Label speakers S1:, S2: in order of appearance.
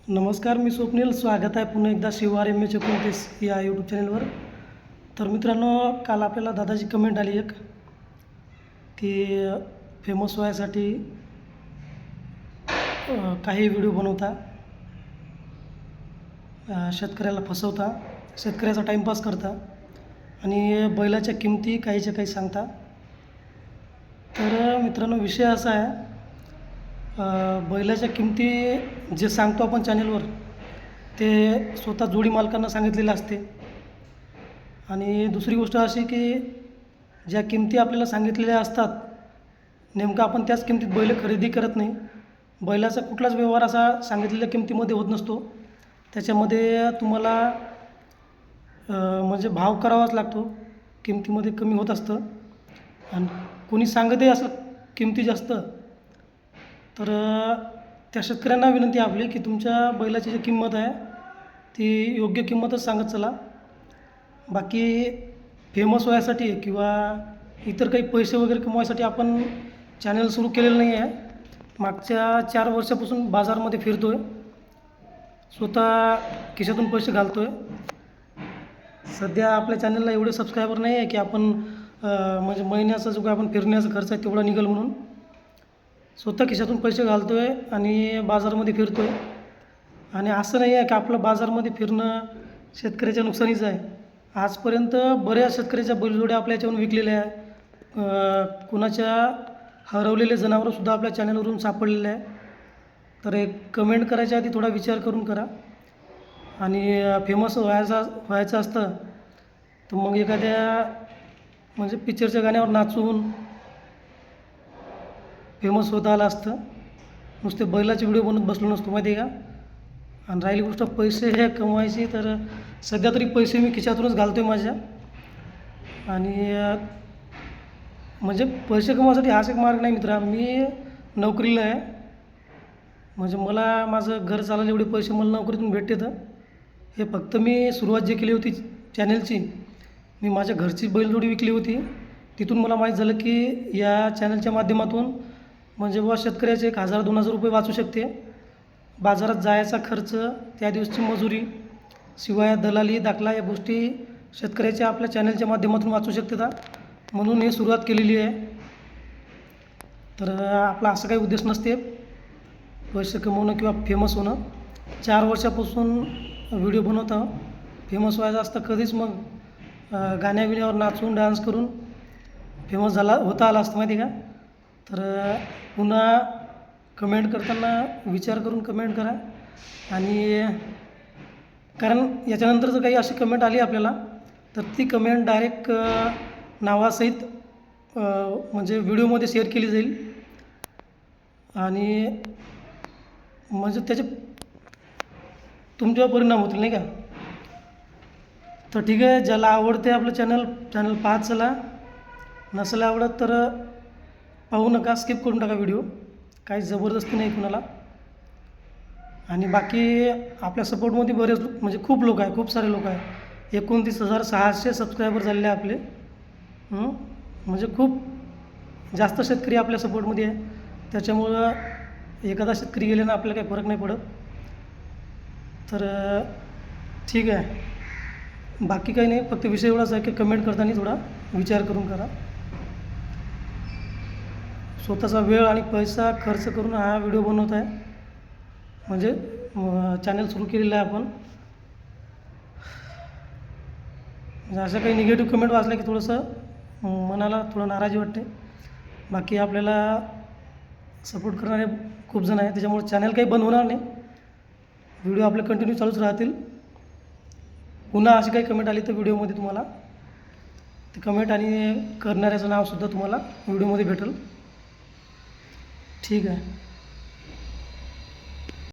S1: नमस्कार, मी स्वप्नील. स्वागत आहे पुन्हा एकदा शिववार MH29 या यूट्यूब चॅनलवर. तर मित्रांनो, काल आपल्याला दादाची कमेंट आली एक की फेमस व्हायसाठी काही व्हिडिओ बनवता, शेतकऱ्याला फसवता, शेतकऱ्याचा टाईमपास करता आणि बैलाच्या किमती काहीच्या काही सांगता. तर मित्रांनो, विषय असा आहे, बैलाच्या किमती जे सांगतो आपण चॅनलवर ते स्वतः जोडी मालकांना सांगितलेलं असते. आणि दुसरी गोष्ट अशी की ज्या किमती आपल्याला सांगितलेल्या असतात, नेमकं आपण त्याच किमतीत बैल खरेदी करत नाही. बैलाचा कुठलाच व्यवहार असा सांगितलेल्या किमतीमध्ये होत नसतो. त्याच्यामध्ये तुम्हाला म्हणजे भाव करावाच लागतो, किमतीमध्ये कमी होत असतं. आणि कोणी सांगतही असं किमती जास्त, तर त्या शेतकऱ्यांना विनंती आहे आपली की तुमच्या बैलाची जी किंमत आहे ती योग्य किंमतच सांगत चला. बाकी फेमस व्हायसाठी किंवा इतर काही पैसे वगैरे कमवायसाठी आपण चॅनल सुरू केलेलं नाही आहे. मागच्या 4 वर्षापासून बाजारमध्ये फिरतो आहे, स्वतः खिशातून पैसे घालतो आहे. सध्या आपल्या चॅनलला एवढे सबस्क्रायबर नाही आहे की आपण म्हणजे महिन्याचा जो काय आपण फिरण्याचा खर्च आहे तेवढा निघेल म्हणून स्वतः खिशातून पैसे घालतो आहे आणि बाजारामध्ये फिरतो आहे. आणि असं नाही आहे की आपलं बाजारामध्ये फिरणं शेतकऱ्याच्या नुकसानीचं आहे. आजपर्यंत बऱ्याच शेतकऱ्याच्या बैलजोड्या आपल्या याच्यावरून विकलेल्या आहे. कुणाच्या हरवलेले जनावरंसुद्धा आपल्या चॅनलवरून सापडलेले आहे. तर एक कमेंट करायच्या आधी थोडा विचार करून करा. आणि फेमस व्हायचं असतं तर मग एखाद्या म्हणजे पिक्चरच्या गाण्यावर नाचून फेमस होता आलं असतं. नुसते बैलाचे व्हिडिओ बनवत बसलो नसतो, माहिती आहे का. आणि राहिली गोष्ट पैसे हे कमवायची, तर सध्या तरी पैसे मी खिशातूनच घालतो आहे माझ्या. आणि म्हणजे पैसे कमवायसाठी हाच एक मार्ग नाही मित्रा. मी नोकरीला आहे, म्हणजे मला माझं घर चालायला एवढे पैसे मला नोकरीतून भेटते. तर हे फक्त मी सुरुवात जी केली होती चॅनलची, मी माझ्या घरची बैलजोडी विकली होती. तिथून मला माहीत झालं की या चॅनलच्या माध्यमातून म्हणजे बुवा शेतकऱ्याचे 1000-2000 रुपये वाचू शकते. बाजारात जायचा खर्च, त्या दिवसची मजुरी, शिवाय दलाली, दाखला, या गोष्टी शेतकऱ्याच्या आपल्या चॅनलच्या माध्यमातून वाचू शकतात. म्हणून हे सुरुवात केलेली आहे. तर आपला असं काही उद्देश नसते पैसे कमवणं किंवा फेमस होणं. 4 वर्षापासून व्हिडिओ बनवत आहो. फेमस व्हायचं असतं कधीच मग गाण्याबिण्यावर नाचून डान्स करून फेमस होता आला असतं, माहिती आहे का. तर पुन्हा कमेंट करताना विचार करून कमेंट करा. आणि कारण याच्यानंतर जर काही अशी कमेंट आली आपल्याला, तर ती कमेंट डायरेक्ट नावासहित म्हणजे व्हिडिओमध्ये शेअर केली जाईल. आणि म्हणजे त्याचे तुमच्यावर परिणाम होतील, नाही का. तर ठीक आहे, ज्याला आवडते आपलं चॅनल पाहत चला. नसेल आवडत तर पाहू नका, स्किप करून टाका व्हिडिओ. काही जबरदस्ती नाही कुणाला. आणि बाकी आपल्या सपोर्टमध्ये बरेच म्हणजे खूप लोक आहे, खूप सारे लोक आहे. 29,600 सबस्क्रायबर झालेले आहे आपले. म्हणजे खूप जास्त शेतकरी आपल्या सपोर्टमध्ये आहे. त्याच्यामुळं एखादा शेतकरी गेल्यानं आपल्याला काही फरक नाही पडत. तर ठीक आहे, बाकी काही नाही. फक्त विषय एवढाच आहे की कमेंट करताना थोडा विचार करून करा. स्वतःचा वेळ आणि पैसा खर्च करून हा व्हिडिओ बनवत आहे, म्हणजे चॅनल सुरू केलेलं आहे आपण. म्हणजे अशा काही निगेटिव्ह कमेंट वाचल्या की थोडंसं मनाला थोडं नाराजी वाटते. बाकी आपल्याला सपोर्ट करणारे खूप जण आहेत, त्याच्यामुळे चॅनल काही बंद होणार नाही. व्हिडिओ आपले कंटिन्यू चालूच राहतील. पुन्हा अशी काही कमेंट आली तर व्हिडिओमध्ये तुम्हाला ते कमेंट आणि करणाऱ्याचं नावसुद्धा तुम्हाला व्हिडिओमध्ये भेटेल. ठीक आहे.